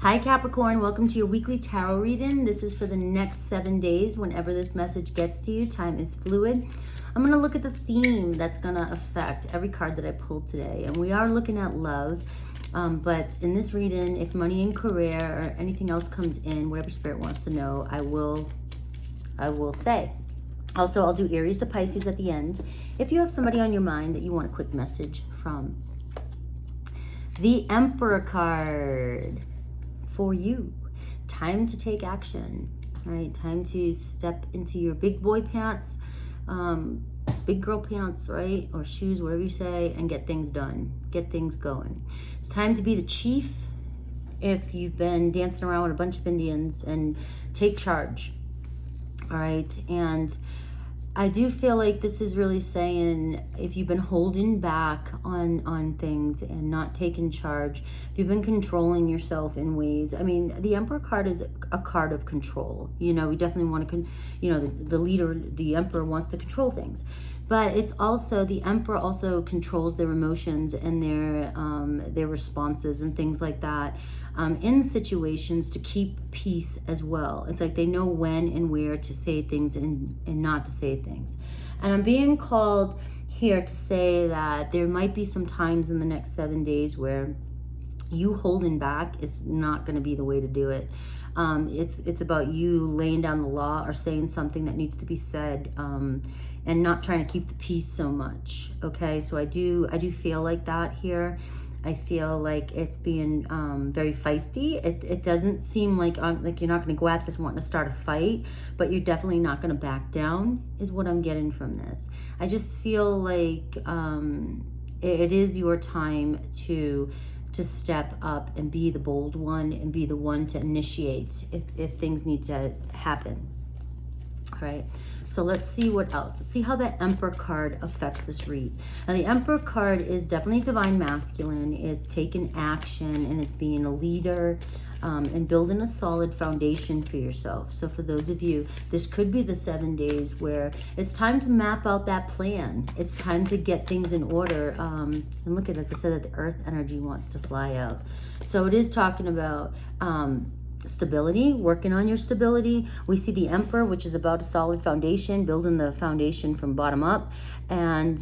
Hi Capricorn, welcome to your weekly tarot reading. This is for the next 7 days. Whenever this message gets to you, time is fluid. I'm going to look at the theme that's going to affect every card that I pulled today. And we are looking at love. But in this reading, if money and career or anything else comes in, whatever Spirit wants to know, I will say. Also, I'll do Aries to Pisces at the end. If you have somebody on your mind that you want a quick message from. The Emperor card for you. Time to take action, right? Time to step into your big boy pants, big girl pants, right? Or shoes, whatever you say, and get things done, get things going. It's time to be the chief if you've been dancing around with a bunch of Indians, and take charge, all right? And I do feel like this is really saying, if you've been holding back on things and not taking charge, if you've been controlling yourself in ways, I mean, the Emperor card is a card of control. You know, we definitely want to, the leader, the Emperor wants to control things. But it's also, the Emperor also controls their emotions and their responses and things like that in situations to keep peace as well. It's like they know when and where to say things and not to say things. And I'm being called here to say that there might be some times in the next 7 days where you holding back is not going to be the way to do it. It's about you laying down the law or saying something that needs to be said, and not trying to keep the peace so much. Okay, so I do feel like that here. I feel like it's being very feisty. It doesn't seem like you're not going to go at this wanting to start a fight, but you're definitely not going to back down, is what I'm getting from this. I just feel like it is your time to step up and be the bold one and be the one to initiate if things need to happen. All right, so let's see what else. Let's see how that Emperor card affects this read. Now, the Emperor card is definitely divine masculine. It's taking action and it's being a leader and building a solid foundation for yourself. So for those of you, this could be the 7 days where it's time to map out that plan. It's time to get things in order. And look at, as I said, that the earth energy wants to fly out. So it is talking about stability, working on your stability. We see the Emperor, which is about a solid foundation, building the foundation from bottom up, and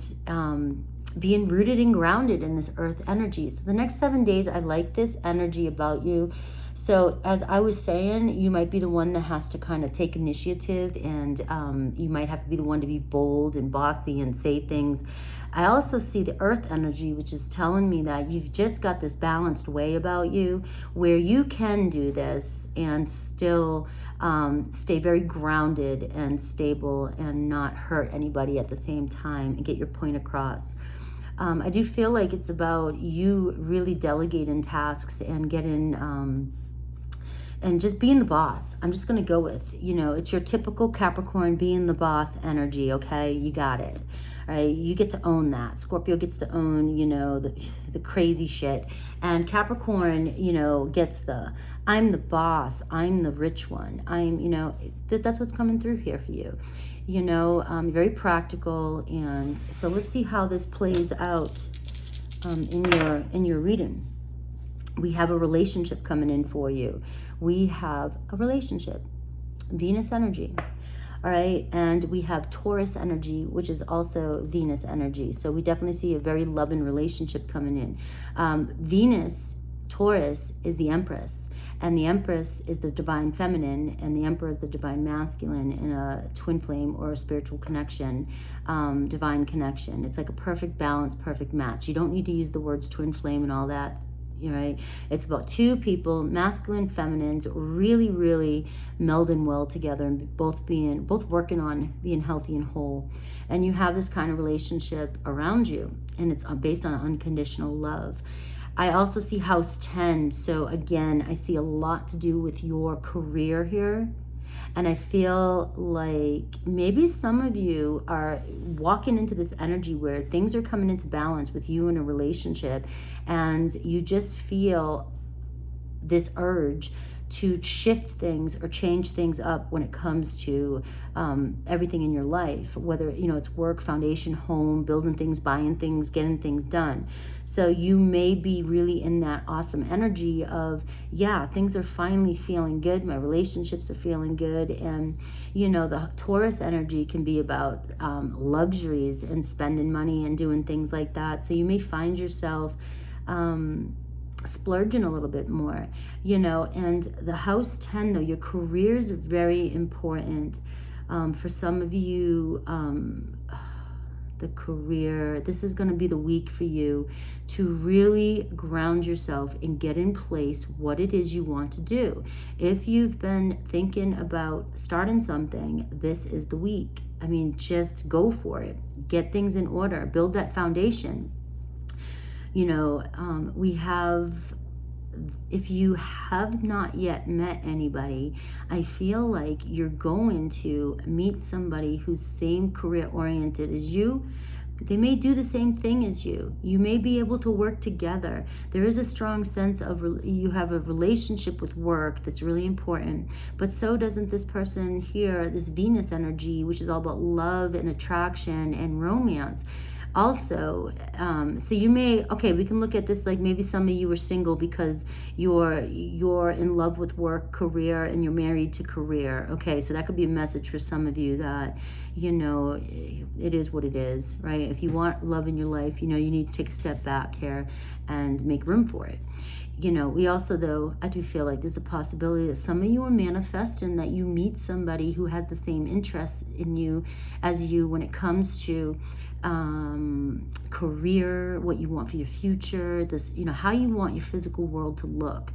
being rooted and grounded in this earth energy. So the next 7 days, I like this energy about you. So as I was saying, you might be the one that has to kind of take initiative, and you might have to be the one to be bold and bossy and say things. I also see the earth energy, which is telling me that you've just got this balanced way about you where you can do this and still stay very grounded and stable and not hurt anybody at the same time and get your point across. I do feel like it's about you really delegating tasks and getting and just being the boss. I'm just going to go with, it's your typical Capricorn being the boss energy, okay? You got it. All right, you get to own that. Scorpio gets to own, the crazy shit. And Capricorn, gets I'm the boss. I'm the rich one. That's what's coming through here for you. Very practical. And so let's see how this plays out in your reading. We have a relationship coming in for you. We have a relationship, Venus energy. All right, and we have Taurus energy, which is also Venus energy. So we definitely see a very loving relationship coming in. Venus, Taurus, is the Empress, and the Empress is the divine feminine, and the Emperor is the divine masculine in a twin flame or a spiritual connection, divine connection. It's like a perfect balance, perfect match. You don't need to use the words twin flame and all that. Right? It's about two people, masculine, feminines, really, really melding well together and both working on being healthy and whole. And you have this kind of relationship around you, and it's based on unconditional love. I also see house 10. So again, I see a lot to do with your career here. And I feel like maybe some of you are walking into this energy where things are coming into balance with you in a relationship, and you just feel this urge to shift things or change things up when it comes to everything in your life, whether, you know, it's work, foundation, home, building things, buying things, getting things done. So you may be really in that awesome energy of, yeah, things are finally feeling good. My relationships are feeling good. And, you know, the Taurus energy can be about luxuries and spending money and doing things like that. So you may find yourself splurging a little bit more, you know. And the house 10, though, your career is very important. For some of you, the career, this is going to be the week for you to really ground yourself and get in place what it is you want to do. If you've been thinking about starting something, this is the week. I mean, just go for it. Get things in order. Build that foundation. You know, we have, if you have not yet met anybody, I feel like you're going to meet somebody who's same career oriented as you. They may do the same thing as you. You may be able to work together. There is a strong sense of you have a relationship with work that's really important, but so doesn't this person here, this Venus energy, which is all about love and attraction and romance. Also, so you may, okay, we can look at this like maybe some of you are single because you're in love with work, career, and you're married to career. Okay, so that could be a message for some of you that, you know, it is what it is, right? If you want love in your life, you know, you need to take a step back here and make room for it. You know, we also, though, I do feel like there's a possibility that some of you are manifesting that you meet somebody who has the same interests in you as you when it comes to career, what you want for your future, this, you know, how you want your physical world to look.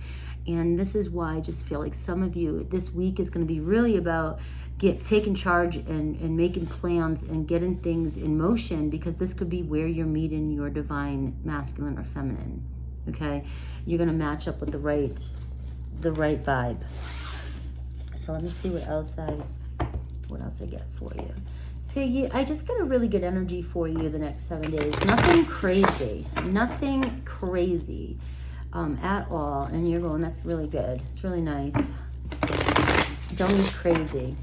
And this is why I just feel like some of you this week is going to be really about taking charge and making plans and getting things in motion, because this could be where you're meeting your divine masculine or feminine. Okay, you're going to match up with the right vibe. So let me see what else I get for you. See, I just got a really good energy for you the next 7 days. Nothing crazy at all. And you're going, that's really good. It's really nice. Don't be crazy.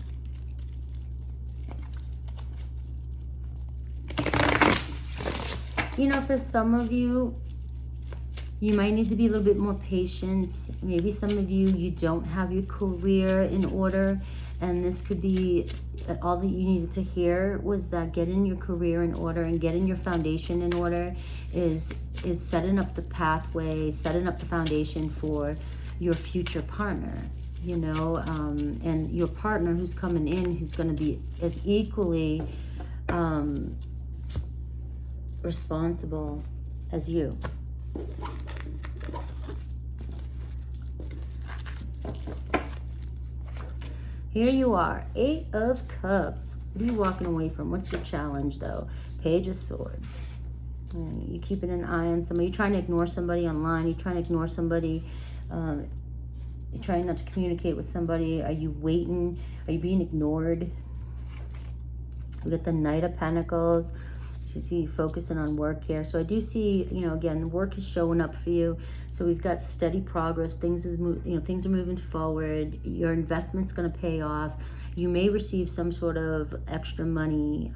You know, for some of you, you might need to be a little bit more patient. Maybe some of you don't have your career in order, and this could be all that you needed to hear was that getting your career in order and getting your foundation in order is setting up the pathway, setting up the foundation for your future partner, you know, and your partner who's coming in, who's going to be as equally responsible as you. Here you are, 8 of Cups. What are you walking away from? What's your challenge, though? Page of Swords. You keeping an eye on somebody. You're trying to ignore somebody online. You're trying to ignore somebody. You're trying not to communicate with somebody. Are you waiting? Are you being ignored? We got the Knight of Pentacles. So you see focusing on work here. So I do see, you know, again, work is showing up for you. So we've got steady progress. Things are moving forward. Your investment's going to pay off. You may receive some sort of extra money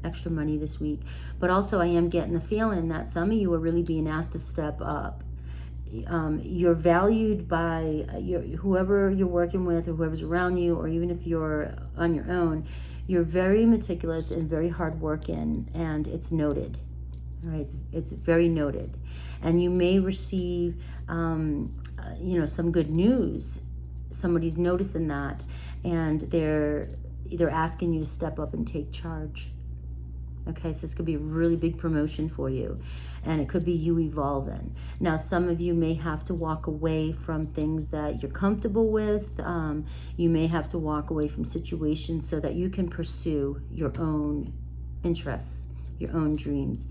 this week. But also I am getting the feeling that some of you are really being asked to step up. You're valued by whoever you're working with or whoever's around you, or even if you're on your own. You're very meticulous and very hardworking, and it's noted. All right, it's very noted, and you may receive, you know, some good news. Somebody's noticing that, and they're asking you to step up and take charge. Okay, so this could be a really big promotion for you, and it could be you evolving. Now, some of you may have to walk away from things that you're comfortable with. You may have to walk away from situations so that you can pursue your own interests, your own dreams.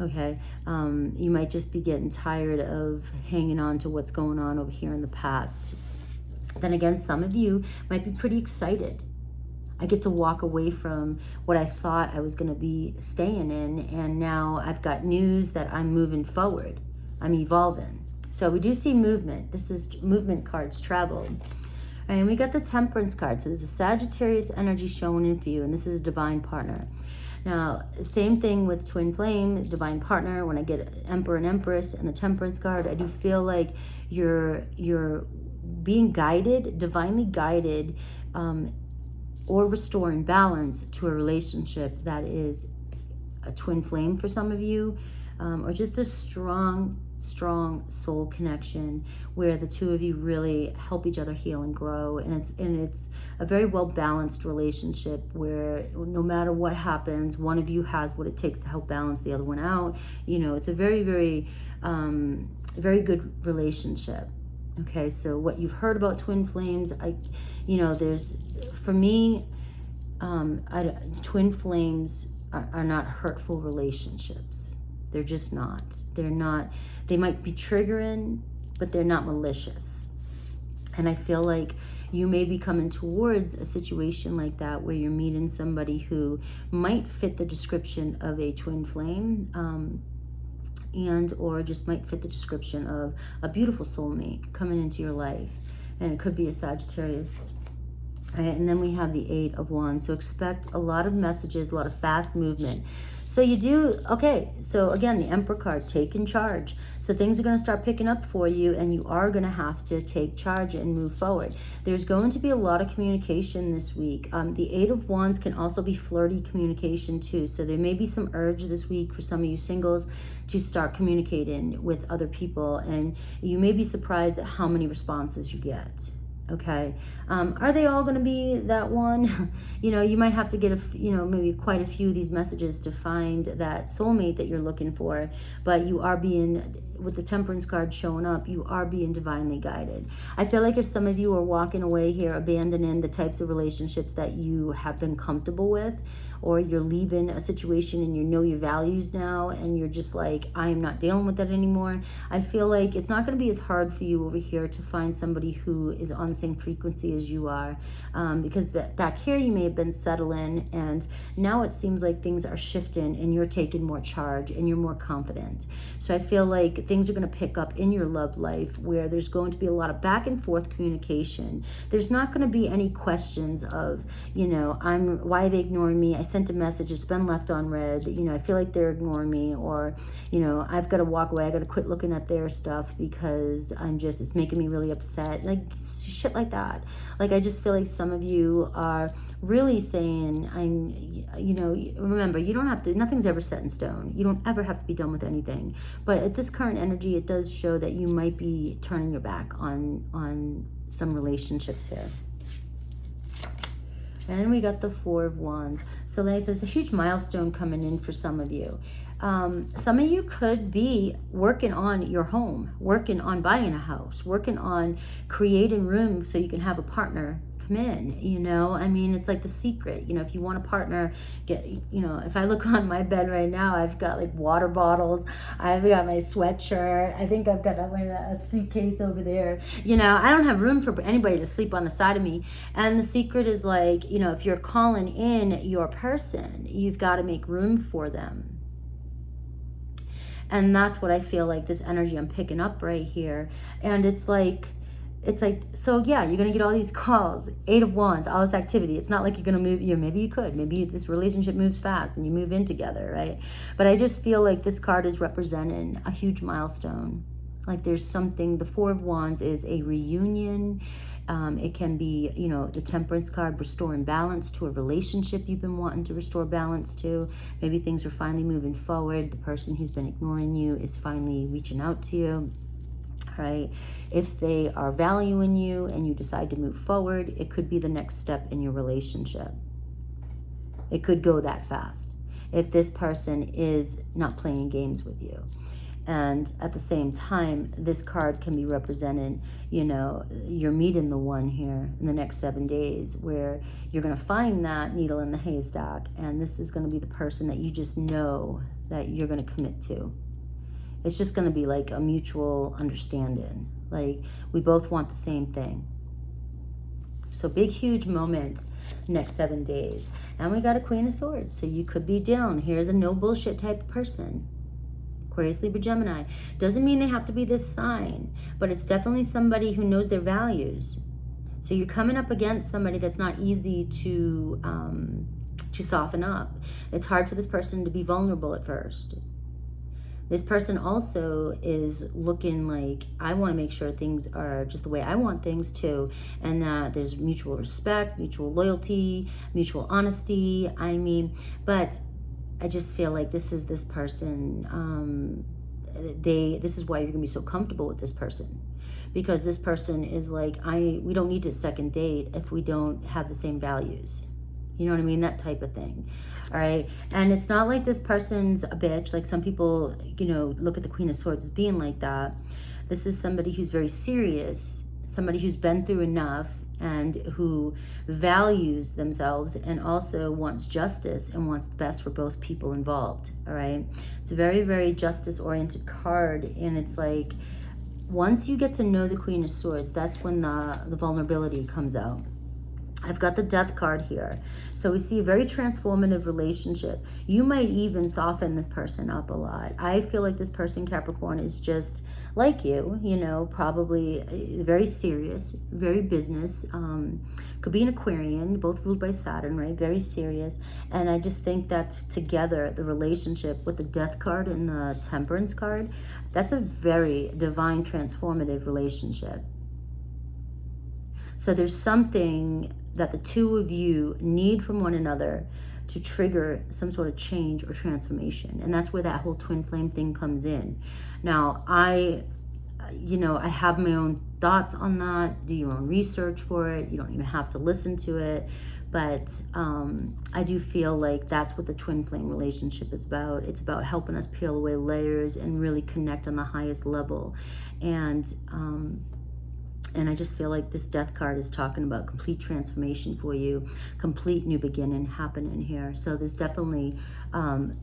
Okay, you might just be getting tired of hanging on to what's going on over here in the past. Then again, some of you might be pretty excited. I get to walk away from what I thought I was going to be staying in, and now I've got news that I'm moving forward. I'm evolving. So we do see movement. This is movement cards, travel. And we got the Temperance card. So there's a Sagittarius energy shown in view, and this is a divine partner. Now, same thing with Twin Flame, divine partner. When I get Emperor and Empress and the Temperance card, I do feel like you're being guided, divinely guided, or restoring balance to a relationship that is a twin flame for some of you, or just a strong soul connection where the two of you really help each other heal and grow. And it's a very well balanced relationship where no matter what happens, one of you has what it takes to help balance the other one out. You know, it's a very, very, very good relationship. Okay, so what you've heard about twin flames, there's, for me, twin flames are not hurtful relationships. They're just not. They might be triggering, but they're not malicious. And I feel like you may be coming towards a situation like that where you're meeting somebody who might fit the description of a twin flame, and or just might fit the description of a beautiful soulmate coming into your life. And it could be a Sagittarius. Right? And then we have the 8 of Wands. So expect a lot of messages, a lot of fast movement. So you do, okay, so again, the Emperor card, taking charge. So things are going to start picking up for you, and you are going to have to take charge and move forward. There's going to be a lot of communication this week. The 8 of Wands can also be flirty communication too. So there may be some urge this week for some of you singles to start communicating with other people, and you may be surprised at how many responses you get. Okay, are they all going to be that one? You might have to get maybe quite a few of these messages to find that soulmate that you're looking for, but you are being, with the Temperance card showing up, you are being divinely guided. I feel like if some of you are walking away here, abandoning the types of relationships that you have been comfortable with, or you're leaving a situation and you know your values now, and you're just like, I am not dealing with that anymore. I feel like it's not going to be as hard for you over here to find somebody who is on the same frequency as you are, because back here you may have been settling, and now it seems like things are shifting and you're taking more charge and you're more confident. So I feel like things are going to pick up in your love life where there's going to be a lot of back and forth communication. There's not going to be any questions of, why are they ignoring me? I sent a message, it's been left on read. I feel like they're ignoring me, or, I've got to walk away. I got to quit looking at their stuff because it's making me really upset. Like shit like that. Like, I just feel like some of you are really saying, remember, you don't have to, nothing's ever set in stone. You don't ever have to be done with anything. But at this current energy, it does show that you might be turning your back on some relationships here. And we got the 4 of Wands. So like I said, it's a huge milestone coming in for some of you. Some of you could be working on your home, working on buying a house, working on creating room so you can have a partner come in. It's like The Secret. If you want a partner, if I look on my bed right now, I've got like water bottles, I've got my sweatshirt, I think I've got a suitcase over there. I don't have room for anybody to sleep on the side of me. And The Secret is like, if you're calling in your person, you've got to make room for them. And that's what I feel like, this energy I'm picking up right here. And it's like, so yeah, you're going to get all these calls, 8 of Wands, all this activity. It's not like you're going to move, maybe you could, maybe this relationship moves fast and you move in together, right? But I just feel like this card is representing a huge milestone. Like there's something, the 4 of Wands is a reunion. It can be, the Temperance card, restoring balance to a relationship you've been wanting to restore balance to. Maybe things are finally moving forward. The person who's been ignoring you is finally reaching out to you. Right? If they are valuing you and you decide to move forward, it could be the next step in your relationship. It could go that fast if this person is not playing games with you. And at the same time, this card can be representing, you're meeting the one here in the next 7 days where you're going to find that needle in the haystack. And this is going to be the person that you just know that you're going to commit to. It's just going to be like a mutual understanding. Like we both want the same thing. So big, huge moment next 7 days. And we got a Queen of Swords. So you could be down. Here's a no bullshit type of person. Aquarius, Libra, Gemini. Doesn't mean they have to be this sign, but it's definitely somebody who knows their values. So you're coming up against somebody that's not easy to soften up. It's hard for this person to be vulnerable at first. This person also is looking like, I want to make sure things are just the way I want things too, and that there's mutual respect, mutual loyalty, mutual honesty. I mean, but I just feel like this is this person, this is why you're gonna be so comfortable with this person, because this person is like, we don't need a second date if we don't have the same values. You know what I mean? That type of thing. All right. And it's not like this person's a bitch. Like some people, you know, look at the Queen of Swords as being like that. This is somebody who's very serious, somebody who's been through enough and who values themselves and also wants justice and wants the best for both people involved. All right. It's a very, very justice-oriented card. And it's like, once you get to know the Queen of Swords, that's when the vulnerability comes out. I've got the Death card here. So we see a very transformative relationship. You might even soften this person up a lot. I feel like this person, Capricorn, is just like you know, probably very serious, very business. Could be an Aquarian, both ruled by Saturn, right? Very serious. And I just think that together, the relationship with the Death card and the Temperance card, that's a very divine, transformative relationship. So there's something that the two of you need from one another to trigger some sort of change or transformation. And that's where that whole twin flame thing comes in. Now, I have my own thoughts on that. Do your own research for it. You don't even have to listen to it. But I do feel like that's what the twin flame relationship is about. It's about helping us peel away layers and really connect on the highest level. And I just feel like this Death card is talking about complete transformation for you, complete new beginning happening here. So there's definitely an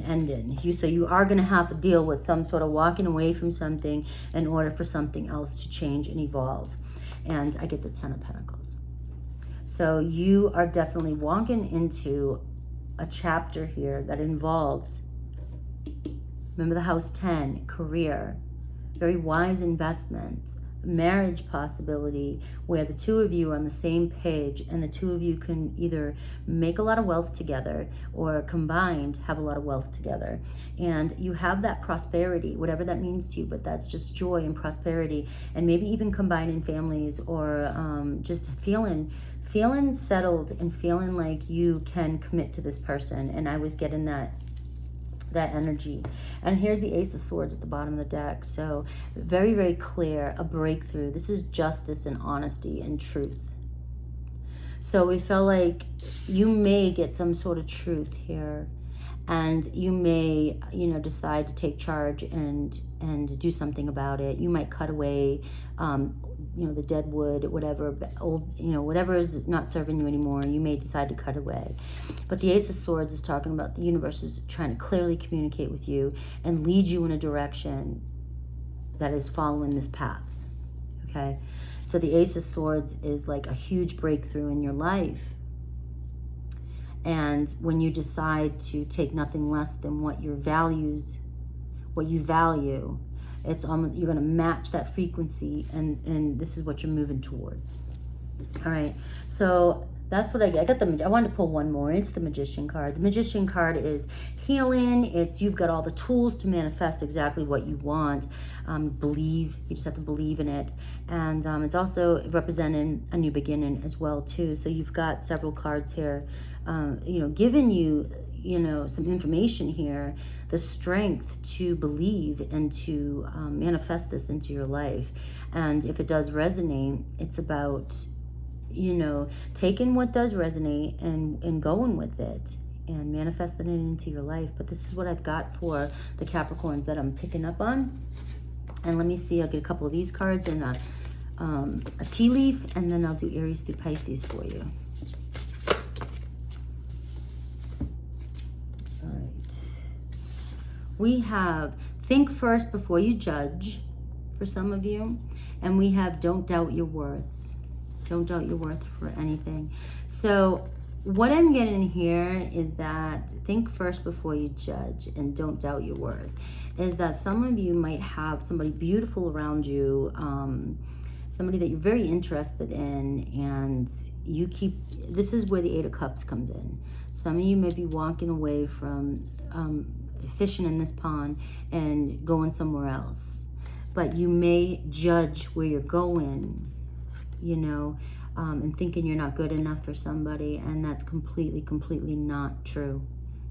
ending. So you are going to have to deal with some sort of walking away from something in order for something else to change and evolve. And I get the Ten of Pentacles. So you are definitely walking into a chapter here that involves, remember the house 10, career, very wise investment, marriage possibility, where the two of you are on the same page and the two of you can either make a lot of wealth together or combined have a lot of wealth together. And you have that prosperity, whatever that means to you, but that's just joy and prosperity, and maybe even combining families or just feeling settled and feeling like you can commit to this person. And I was getting that energy. And here's the Ace of Swords at the bottom of the deck. So very, very clear, a breakthrough. This is justice and honesty and truth. So we felt like you may get some sort of truth here, and you may, decide to take charge and do something about it. You might cut away, the dead wood, whatever, old, whatever is not serving you anymore. You may decide to cut away. But the Ace of Swords is talking about the universe is trying to clearly communicate with you and lead you in a direction that is following this path. Okay, so the Ace of Swords is like a huge breakthrough in your life. And when you decide to take nothing less than what you value, it's almost, you're going to match that frequency, and this is what you're moving towards. All right, so that's what I get. I wanted to pull one more. It's the Magician card. The Magician card is healing. It's you've got all the tools to manifest exactly what you want. Believe. You just have to believe in it. And it's also representing a new beginning as well too. So you've got several cards here, giving you, some information here, the strength to believe and to manifest this into your life. And if it does resonate, it's about, taking what does resonate and going with it and manifesting it into your life. But this is what I've got for the Capricorns that I'm picking up on. And let me see, I'll get a couple of these cards and a tea leaf, and then I'll do Aries through Pisces for you. All right. We have think first before you judge for some of you, and we have don't doubt your worth. Don't doubt your worth for anything. So what I'm getting here is that think first before you judge and don't doubt your worth. Is that some of you might have somebody beautiful around you, somebody that you're very interested in, and you keep, this is where the Eight of Cups comes in. Some of you may be walking away from fishing in this pond and going somewhere else. But you may judge where you're going, you know, and thinking you're not good enough for somebody, and that's completely not true.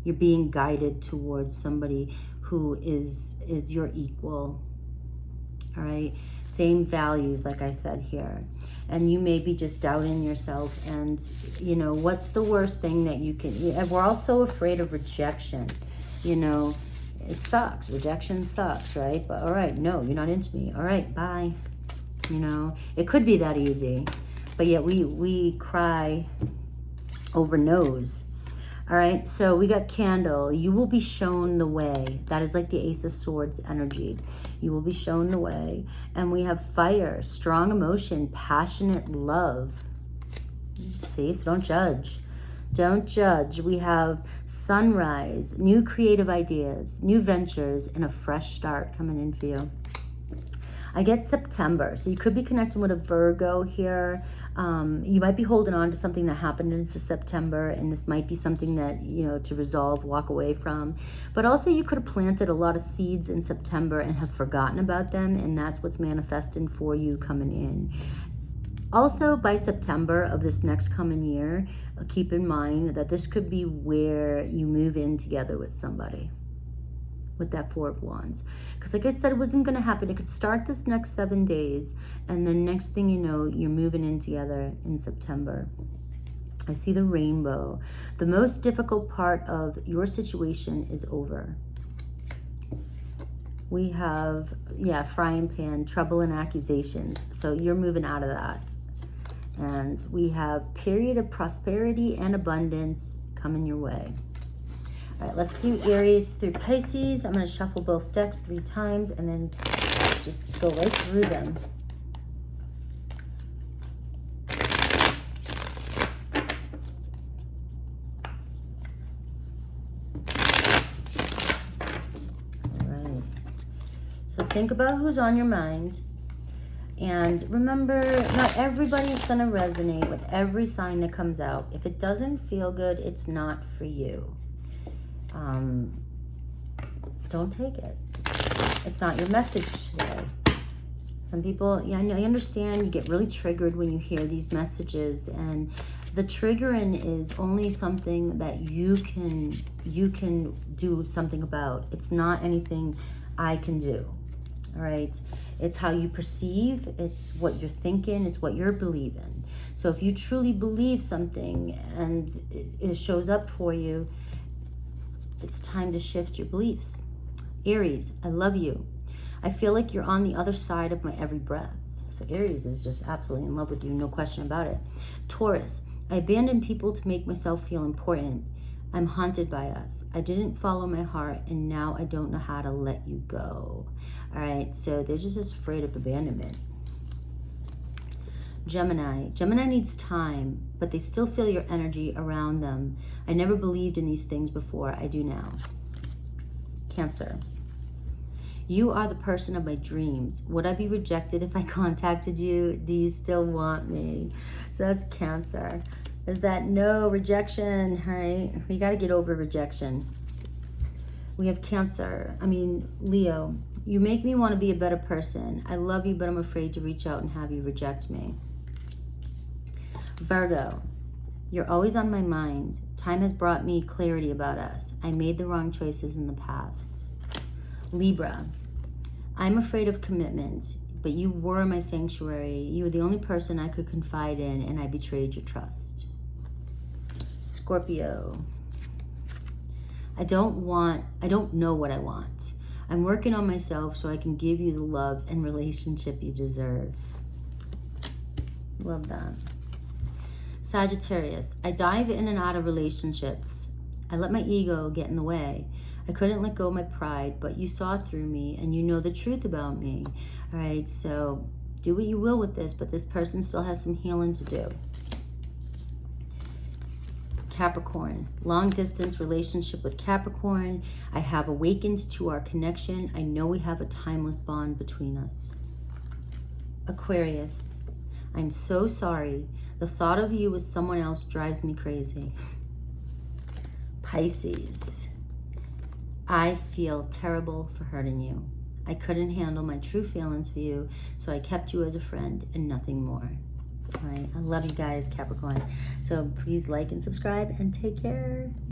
You're being guided towards somebody who is your equal, all right? Same values, like I said here. And you may be just doubting yourself, and, you know, what's the worst thing that you can... We're all so afraid of rejection, you know. It sucks. Rejection sucks, right? But, all right, no, you're not into me. All right, bye. You know, it could be that easy. But yet we cry over no's. All right, so we got Candle. You will be shown the way. That is like the Ace of Swords energy. You will be shown the way. And we have Fire, strong emotion, passionate love. See, so don't judge. Don't judge. We have Sunrise, new creative ideas, new ventures, and a fresh start coming in for you. I get September, so you could be connecting with a Virgo here. You might be holding on to something that happened in September, and this might be something that, you know, to resolve, walk away from. But also you could have planted a lot of seeds in September and have forgotten about them, and that's what's manifesting for you coming in. Also, by September of this next coming year, keep in mind that this could be where you move in together with somebody. With that Four of Wands. Because like I said, it wasn't going to happen. It could start this next 7 days, and then next thing you know, you're moving in together in September. I see the rainbow. The most difficult part of your situation is over. We have, yeah, frying pan, trouble and accusations. So you're moving out of that. And we have period of prosperity and abundance coming your way. All right, let's do Aries through Pisces. I'm going to shuffle both decks 3 times and then just go right through them. All right. So think about who's on your mind. And remember, not everybody's going to resonate with every sign that comes out. If it doesn't feel good, it's not for you. Don't take it. It's not your message today. Some people, yeah, I understand you get really triggered when you hear these messages, and the triggering is only something that you can do something about. It's not anything I can do. All right, it's how you perceive, it's what you're thinking, it's what you're believing. So if you truly believe something and it shows up for you, it's time to shift your beliefs. Aries, I love you. I feel like you're on the other side of my every breath. So Aries is just absolutely in love with you, no question about it. Taurus, I abandoned people to make myself feel important. I'm haunted by us. I didn't follow my heart, and now I don't know how to let you go. All right, so they're just afraid of abandonment. Gemini needs time, but they still feel your energy around them. I never believed in these things before. I do now. Cancer, you are the person of my dreams. Would I be rejected if I contacted you? Do you still want me? So that's Cancer. Is that no rejection, right? We got to get over rejection. We have Leo. You make me want to be a better person. I love you, but I'm afraid to reach out and have you reject me. Virgo, you're always on my mind. Time has brought me clarity about us. I made the wrong choices in the past. Libra, I'm afraid of commitment, but you were my sanctuary. You were the only person I could confide in, and I betrayed your trust. Scorpio, I don't know what I want. I'm working on myself so I can give you the love and relationship you deserve. Love that. Sagittarius, I dive in and out of relationships. I let my ego get in the way. I couldn't let go of my pride, but you saw through me and you know the truth about me. All right, so do what you will with this, but this person still has some healing to do. Capricorn, long distance relationship with Capricorn. I have awakened to our connection. I know we have a timeless bond between us. Aquarius, I'm so sorry. The thought of you with someone else drives me crazy. Pisces, I feel terrible for hurting you. I couldn't handle my true feelings for you, so I kept you as a friend and nothing more. All right, I love you guys, Capricorn. So please like and subscribe and take care.